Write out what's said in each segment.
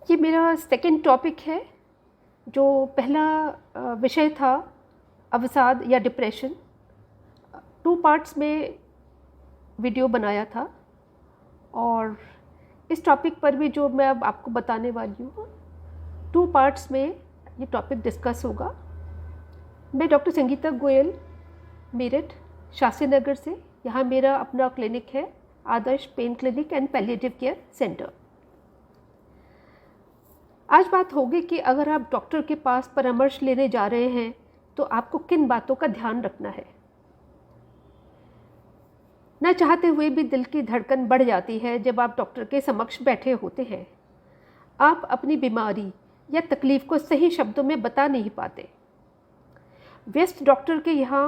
ये मेरा second topic है। जो पहला विषय था अवसाद या डिप्रेशन, 2 पार्ट्स में वीडियो बनाया था और इस टॉपिक पर भी जो मैं अब आपको बताने वाली हूँ 2 पार्ट्स में ये टॉपिक डिस्कस होगा। मैं डॉक्टर संगीता गोयल, मेरठ शास्त्री नगर से, यहाँ मेरा अपना क्लिनिक है, Adarsh pain clinic and palliative care centre. आज बात होगी कि अगर आप डॉक्टर के पास परामर्श लेने जा रहे हैं तो आपको किन बातों का ध्यान रखना है। न चाहते हुए भी दिल की धड़कन बढ़ जाती है जब आप डॉक्टर के समक्ष बैठे होते हैं। आप अपनी बीमारी या तकलीफ़ को सही शब्दों में बता नहीं पाते। व्यस्त डॉक्टर के यहाँ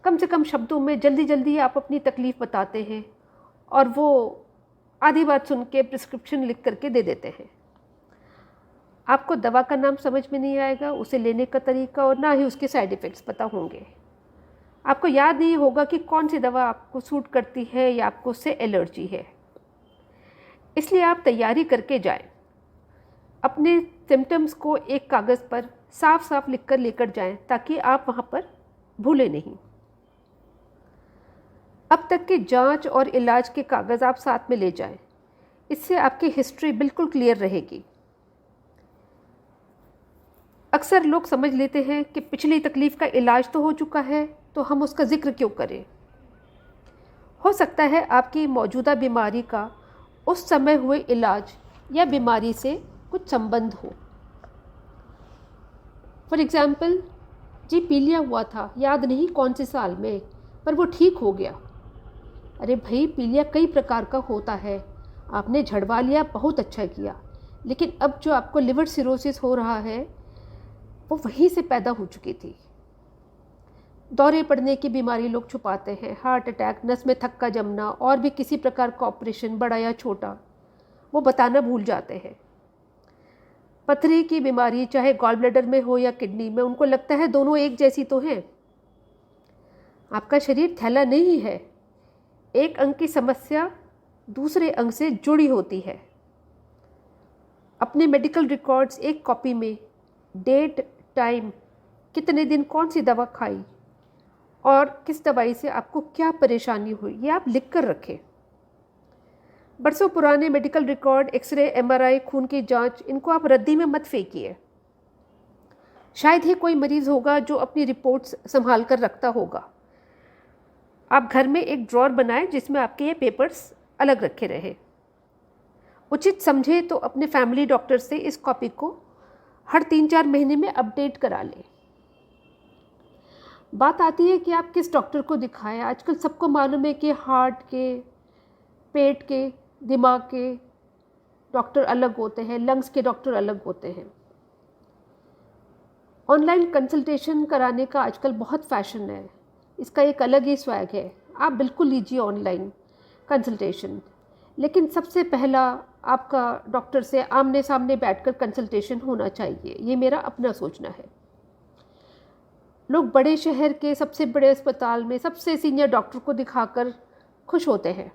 कम से कम शब्दों में जल्दी जल्दी आप अपनी तकलीफ़ बताते हैं और वो आधी बात सुन के प्रिस्क्रिप्शन लिख करके दे देते हैं। आपको दवा का नाम समझ में नहीं आएगा, उसे लेने का तरीका, और ना ही उसके साइड इफ़ेक्ट्स पता होंगे। आपको याद नहीं होगा कि कौन सी दवा आपको सूट करती है या आपको उससे एलर्जी है। इसलिए आप तैयारी करके जाएं। अपने सिम्टम्स को एक कागज़ पर साफ साफ लिख कर लेकर जाएं ताकि आप वहाँ पर भूलें नहीं। अब तक के जांच और इलाज के कागज़ आप साथ में ले जाएं। इससे आपकी हिस्ट्री बिल्कुल क्लियर रहेगी। अक्सर लोग समझ लेते हैं कि पिछली तकलीफ़ का इलाज तो हो चुका है तो हम उसका ज़िक्र क्यों करें। हो सकता है आपकी मौजूदा बीमारी का उस समय हुए इलाज या बीमारी से कुछ संबंध हो। फॉर एग्ज़ाम्पल, जी पीलिया हुआ था, याद नहीं कौन से साल में, पर वो ठीक हो गया। अरे भाई, पीलिया कई प्रकार का होता है। आपने झड़वा लिया, बहुत अच्छा किया, लेकिन अब जो आपको लिवर सिरोसिस हो रहा है वो वहीं से पैदा हो चुकी थी। दौरे पड़ने की बीमारी लोग छुपाते हैं, हार्ट अटैक, नस में थक्का जमना और भी किसी प्रकार का ऑपरेशन, बड़ा या छोटा, वो बताना भूल जाते हैं। पथरी की बीमारी चाहे गॉल ब्लैडर में हो या किडनी में, उनको लगता है दोनों एक जैसी तो हैं। आपका शरीर थैला नहीं है। एक अंग की समस्या दूसरे अंग से जुड़ी होती है। अपने मेडिकल रिकॉर्ड्स एक कॉपी में डेट, टाइम, कितने दिन कौन सी दवा खाई और किस दवाई से आपको क्या परेशानी हुई, ये आप लिख कर रखें। बरसों पुराने मेडिकल रिकॉर्ड, एक्सरे, एमआरआई, खून की जांच, इनको आप रद्दी में मत फेंकिए। शायद ही कोई मरीज़ होगा जो अपनी रिपोर्ट्स संभाल कर रखता होगा। आप घर में एक ड्रॉर बनाएं जिसमें आपके ये पेपर्स अलग रखे रहें। उचित समझे तो अपने फैमिली डॉक्टर से इस कॉपी को हर 3-4 महीने में अपडेट करा लें। बात आती है कि आप किस डॉक्टर को दिखाएं। आजकल सबको मालूम है कि हार्ट के, पेट के, दिमाग के डॉक्टर अलग होते हैं, लंग्स के डॉक्टर अलग होते हैं। ऑनलाइन कंसल्टेशन कराने का आजकल बहुत फैशन है, इसका एक अलग ही स्वैग है। आप बिल्कुल लीजिए ऑनलाइन कंसल्टेशन, लेकिन सबसे पहला आपका डॉक्टर से आमने सामने बैठकर कंसल्टेशन होना चाहिए। ये मेरा अपना सोचना है। लोग बड़े शहर के सबसे बड़े अस्पताल में सबसे सीनियर डॉक्टर को दिखाकर खुश होते हैं।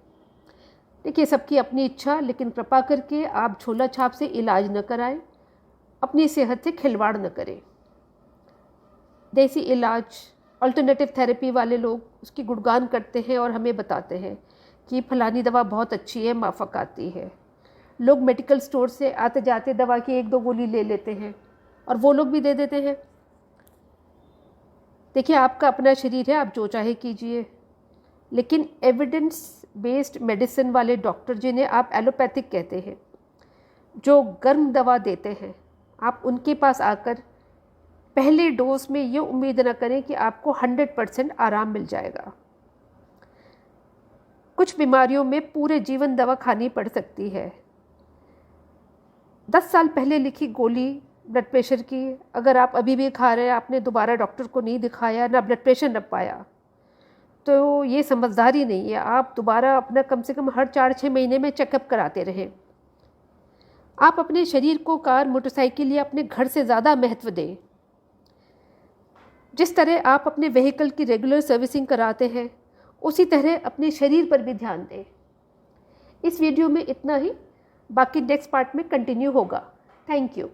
देखिए, सबकी अपनी इच्छा, लेकिन कृपा करके आप झोला छाप से इलाज न कराएं, अपनी सेहत से खिलवाड़ न करें। देसी इलाज, अल्टरनेटिव थेरेपी वाले लोग उसकी गुणगान करते हैं और हमें बताते हैं कि फलानी दवा बहुत अच्छी है, माफक आती है। लोग मेडिकल स्टोर से आते जाते दवा की 1-2 गोली ले लेते हैं और वो लोग भी दे देते हैं। देखिए, आपका अपना शरीर है, आप जो चाहे कीजिए, लेकिन एविडेंस बेस्ड मेडिसिन वाले डॉक्टर, जिन्हें आप एलोपैथिक कहते हैं, जो गर्म दवा देते हैं, आप उनके पास आकर पहले डोज में ये उम्मीद न करें कि आपको 100% आराम मिल जाएगा। कुछ बीमारियों में पूरे जीवन दवा खानी पड़ सकती है। 10 साल पहले लिखी गोली ब्लड प्रेशर की अगर आप अभी भी खा रहे हैं, आपने दोबारा डॉक्टर को नहीं दिखाया, ना ब्लड प्रेशर नप पाया, तो ये समझदारी नहीं है। आप दोबारा अपना कम से कम हर 4-6 महीने में चेकअप कराते रहें। आप अपने शरीर को कार, मोटरसाइकिल या अपने घर से ज़्यादा महत्व दें। जिस तरह आप अपने व्हीकल की रेगुलर सर्विसिंग कराते हैं, उसी तरह अपने शरीर पर भी ध्यान दें। इस वीडियो में इतना ही, बाकी नेक्स्ट पार्ट में कंटिन्यू होगा। Thank you.